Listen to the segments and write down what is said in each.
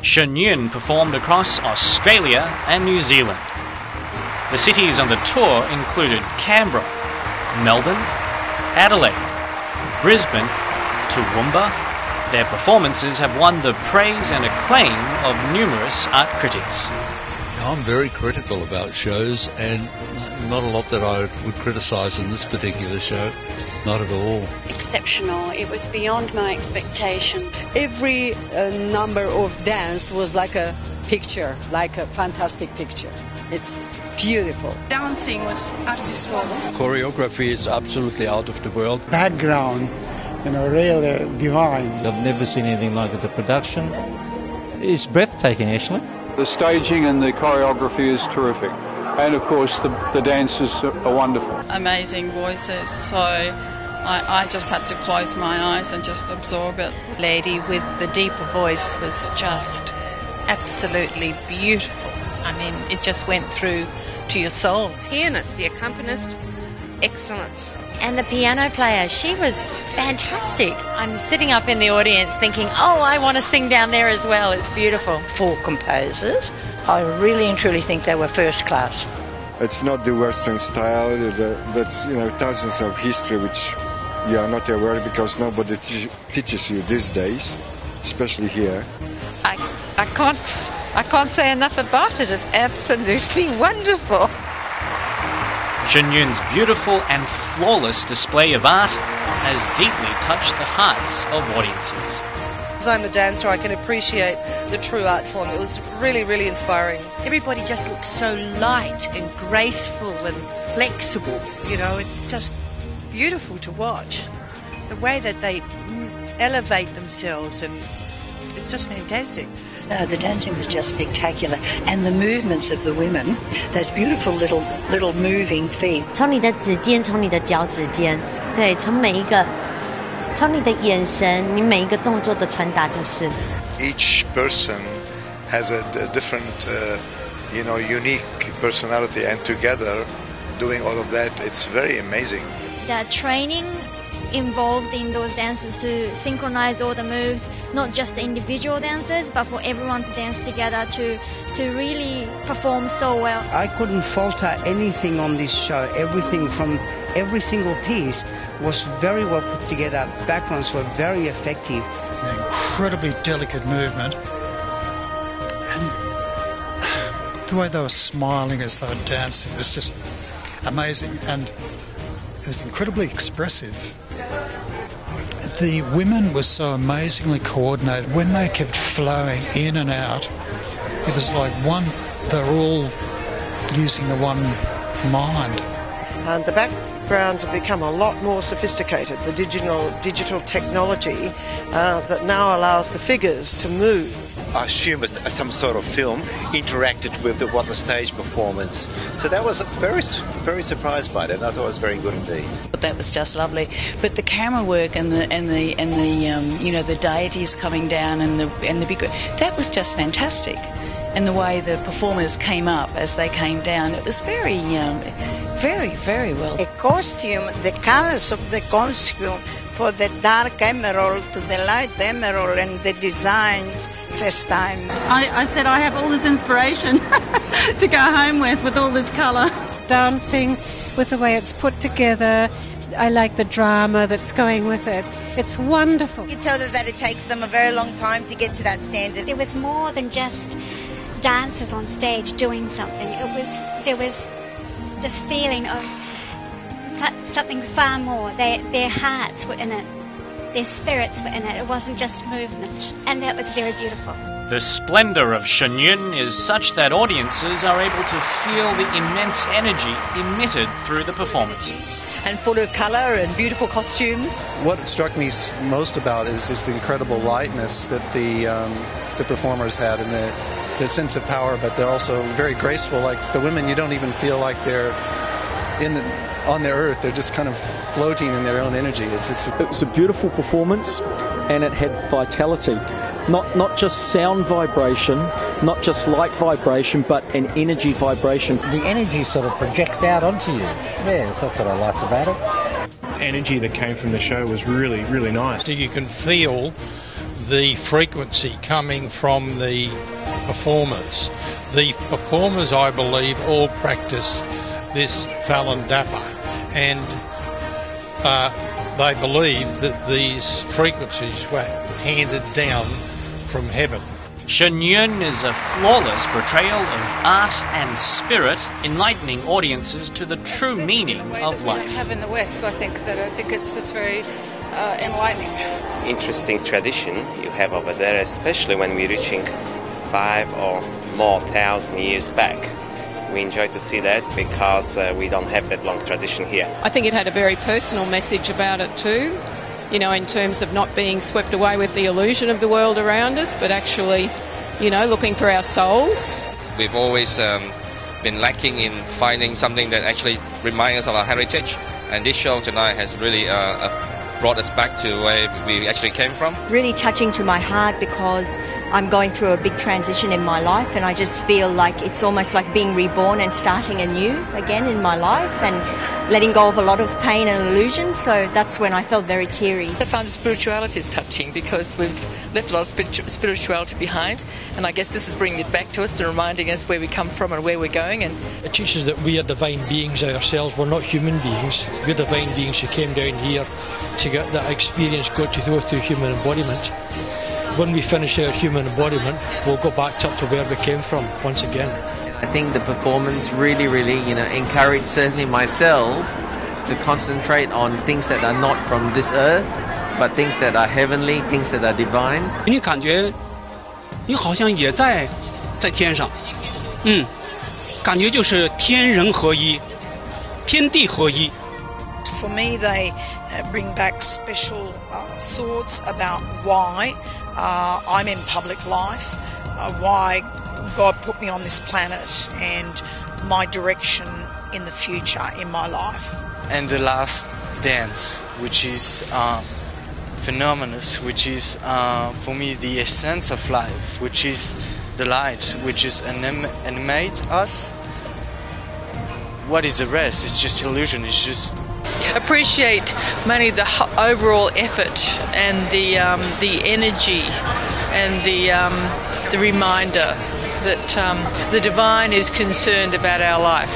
Shen Yun performed across Australia and New Zealand. The cities on the tour included Canberra, Melbourne, Adelaide, Brisbane, Toowoomba. Their performances have won the praise and acclaim of numerous art critics. I'm very critical about shows, and not a lot that I would criticise in this particular show. Not at all. Exceptional. It was beyond my expectation. Every number of dance was like a picture, like a fantastic picture. It's beautiful. Dancing was out of this world. Choreography is absolutely out of the world. Background, really divine. I've never seen anything like it. The production is breathtaking, actually. The staging and the choreography is terrific. And of course the dancers are wonderful. Amazing voices, so I just had to close my eyes and just absorb it. Lady with the deeper voice was just absolutely beautiful. I mean, it just went through to your soul. Pianist, the accompanist, excellent. And the piano player, she was fantastic. I'm sitting up in the audience thinking, oh, I want to sing down there as well. It's beautiful. 4 composers. I really and truly think they were first class. It's not the Western style. That's thousands of history which you are not aware because nobody teaches you these days, especially here. I can't say enough about it. It's absolutely wonderful. Shen Yun's beautiful and flawless display of art has deeply touched the hearts of audiences. As I'm a dancer, I can appreciate the true art form. It was really, really inspiring. Everybody just looks so light and graceful and flexible. It's just beautiful to watch. The way that they elevate themselves, and it's just fantastic. No, the dancing was just spectacular, and the movements of the women, those beautiful little moving feet. 从你的指尖，从你的脚趾间，对，从你的眼神，你每一个动作的传达就是。 Each person has a different, unique personality, and together, doing all of that, it's very amazing. The training involved in those dances to synchronize all the moves, not just the individual dancers, but for everyone to dance together to really perform so well. I couldn't falter anything on this show. Everything from every single piece was very well put together. Backgrounds were very effective. An incredibly delicate movement, and the way they were smiling as they were dancing was just amazing, and it was incredibly expressive. The women were so amazingly coordinated. When they kept flowing in and out, it was like they were all using the one mind. And the backgrounds have become a lot more sophisticated. The digital technology that now allows the figures to move. I assume it's some sort of film interacted with what the stage performance. So that was very, very surprised by that. I thought it was very good indeed. That was just lovely. But the camera work and the deities coming down and the big, that was just fantastic. And the way the performers came up as they came down, it was very, very, very well. The costume, the colours of the costume, for the dark emerald to the light emerald, and the designs first time. I said I have all this inspiration to go home with all this colour. Dancing, with the way it's put together, I like the drama that's going with it. It's wonderful. You tell that it takes them a very long time to get to that standard. It was more than just dancers on stage doing something. There was this feeling of something far more. Their hearts were in it. Their spirits were in it. It wasn't just movement. And that was very beautiful. The splendour of Shen Yun is such that audiences are able to feel the immense energy emitted through the performances. And full of colour and beautiful costumes. What struck me most about is the incredible lightness that the performers had, and their sense of power, but they're also very graceful. Like the women, you don't even feel like they're on their earth. They're just kind of floating in their own energy. It was a beautiful performance, and it had vitality. not just sound vibration, not just light vibration, but an energy vibration. The energy sort of projects out onto you. Yes, that's what I liked about it. Energy that came from the show was really, really nice. You can feel the frequency coming from the performers. The performers, I believe, all practice this Falun Dafa, and they believe that these frequencies were handed down from heaven. Shen Yun is a flawless portrayal of art and spirit, enlightening audiences to the true meaning of life. We have in the West, I think it's just very enlightening. Interesting tradition you have over there, especially when we're reaching 5 or more thousand years back. We enjoy to see that because we don't have that long tradition here. I think it had a very personal message about it too, you know, in terms of not being swept away with the illusion of the world around us, but actually, you know, looking for our souls. We've always been lacking in finding something that actually reminds us of our heritage, and this show tonight has really brought us back to where we actually came from. Really touching to my heart because I'm going through a big transition in my life, and I just feel like it's almost like being reborn and starting anew again in my life and letting go of a lot of pain and illusion. So that's when I felt very teary. I find the spirituality is touching because we've left a lot of spirituality behind, and I guess this is bringing it back to us and reminding us where we come from and where we're going. And it teaches that we are divine beings ourselves. We're not human beings. We're divine beings who came down here to get that experience, got to go through human embodiment. When we finish our human embodiment, we'll go back up to where we came from once again. I think the performance really, encouraged certainly myself to concentrate on things that are not from this earth, but things that are heavenly, things that are divine. 你感觉你好像也在天上，感觉就是天人合一，天地合一。For me, they bring back special thoughts about why I'm in public life, why God put me on this planet, and my direction in the future in my life. And the last dance, which is phenomenous, which is for me the essence of life, which is the light, which is animate us. What is the rest? It's just illusion. It's just appreciate mainly the overall effort and the energy and the reminder that the divine is concerned about our life.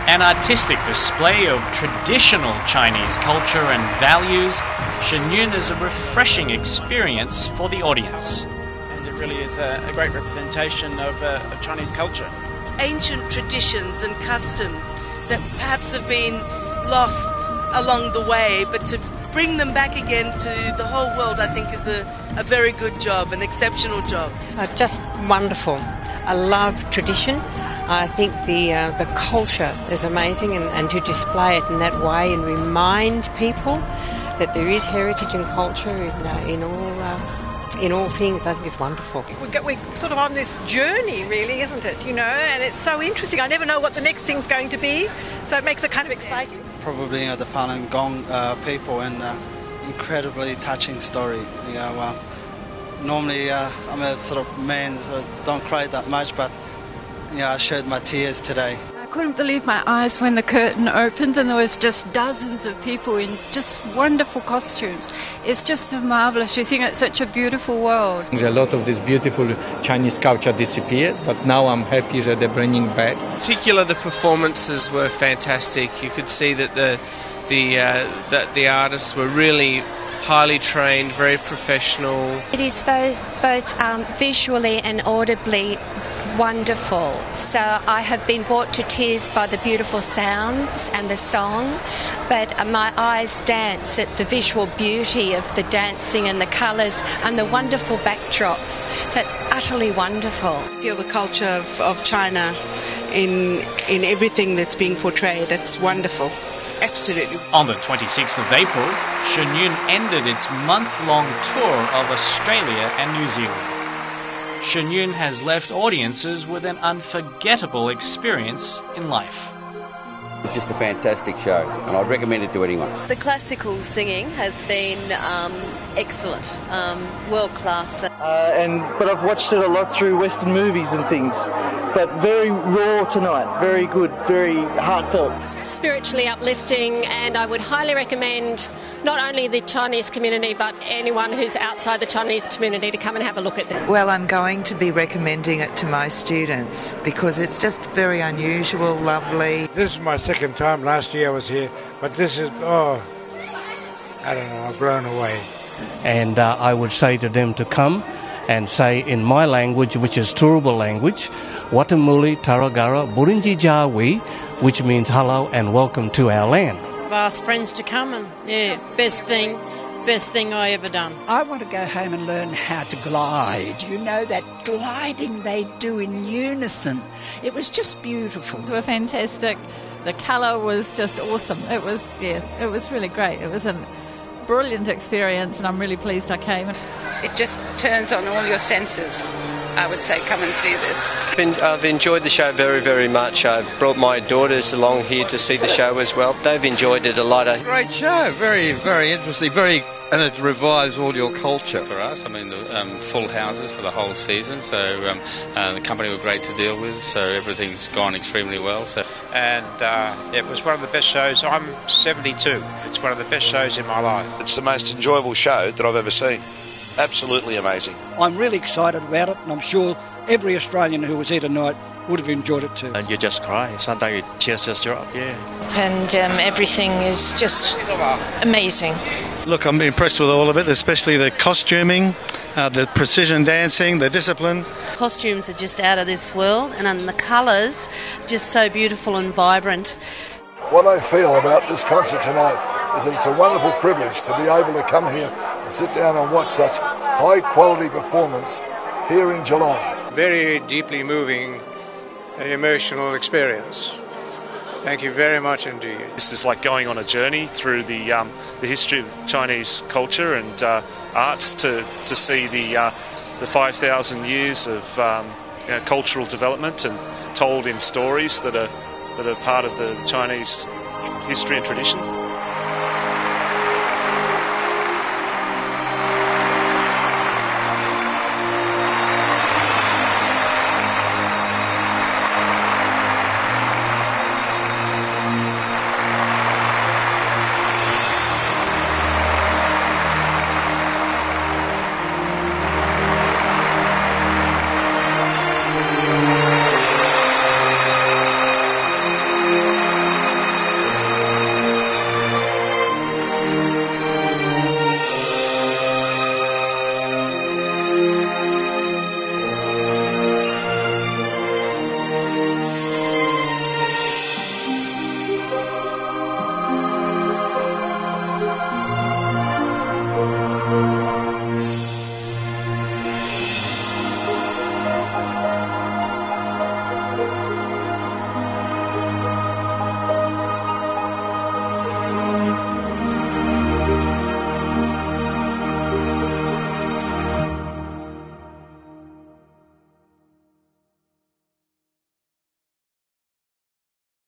An artistic display of traditional Chinese culture and values, Shen Yun is a refreshing experience for the audience. And it really is a great representation of Chinese culture. Ancient traditions and customs that perhaps have been lost along the way, but to bring them back again to the whole world, I think, is a very good job, an exceptional job. Just wonderful. I love tradition. I think the culture is amazing, and to display it in that way and remind people that there is heritage and culture in all things, I think is wonderful. We're sort of on this journey, really, isn't it? You know, and it's so interesting. I never know what the next thing's going to be, so it makes it kind of exciting. Probably the Falun Gong people, and incredibly touching story. Normally I'm a sort of man, so don't cry that much, but I shed my tears today. I couldn't believe my eyes when the curtain opened and there was just dozens of people in just wonderful costumes. It's just so marvellous. You think it's such a beautiful world. A lot of this beautiful Chinese culture disappeared, but now I'm happy that they're bringing back. In particular, the performances were fantastic. You could see that the artists were really highly trained, very professional. It is both visually and audibly wonderful. So I have been brought to tears by the beautiful sounds and the song, but my eyes dance at the visual beauty of the dancing and the colours and the wonderful backdrops. So it's utterly wonderful. Feel the culture of China in everything that's being portrayed. It's wonderful. It's absolutely. On the 26th of April, Shen Yun ended its month-long tour of Australia and New Zealand. Shen Yun has left audiences with an unforgettable experience in life. It's just a fantastic show, and I'd recommend it to anyone. The classical singing has been excellent, world class. But I've watched it a lot through Western movies and things. But very raw tonight, very good, very heartfelt. Spiritually uplifting, and I would highly recommend not only the Chinese community but anyone who's outside the Chinese community to come and have a look at them. Well, I'm going to be recommending it to my students because it's just very unusual, lovely. This is my second time. Last year I was here, but this is, I don't know, I'm blown away. And I would say to them to come and say in my language, which is Turrbal language, Watamuli Taragara Burinji Jawi, which means hello and welcome to our land. I've asked friends to come, and best thing I ever done. I want to go home and learn how to glide. You know, that gliding they do in unison. It was just beautiful. They were fantastic. The colour was just awesome. It was really great. It was a brilliant experience, and I'm really pleased I came. It just turns on all your senses. I would say come and see this. I've enjoyed the show very, very much. I've brought my daughters along here to see the show as well. They've enjoyed it a lot. Great show, very, very interesting, and it revives all your culture. For us, I mean, the full houses for the whole season, so the company were great to deal with, so everything's gone extremely well. And it was one of the best shows. I'm 72. It's one of the best shows in my life. It's the most enjoyable show that I've ever seen. Absolutely amazing. I'm really excited about it, and I'm sure every Australian who was here tonight would have enjoyed it too. And you just cry. Sometimes your tears just drop, yeah. And everything is just amazing. Look, I'm impressed with all of it, especially the costuming, the precision dancing, the discipline. Costumes are just out of this world, and the colours just so beautiful and vibrant. What I feel about this concert tonight is that it's a wonderful privilege to be able to come here and sit down and watch such high-quality performance here in Geelong. Very deeply moving, emotional experience. Thank you very much indeed. This is like going on a journey through the history of Chinese culture and arts to see the 5,000 years of cultural development and told in stories that are part of the Chinese history and tradition.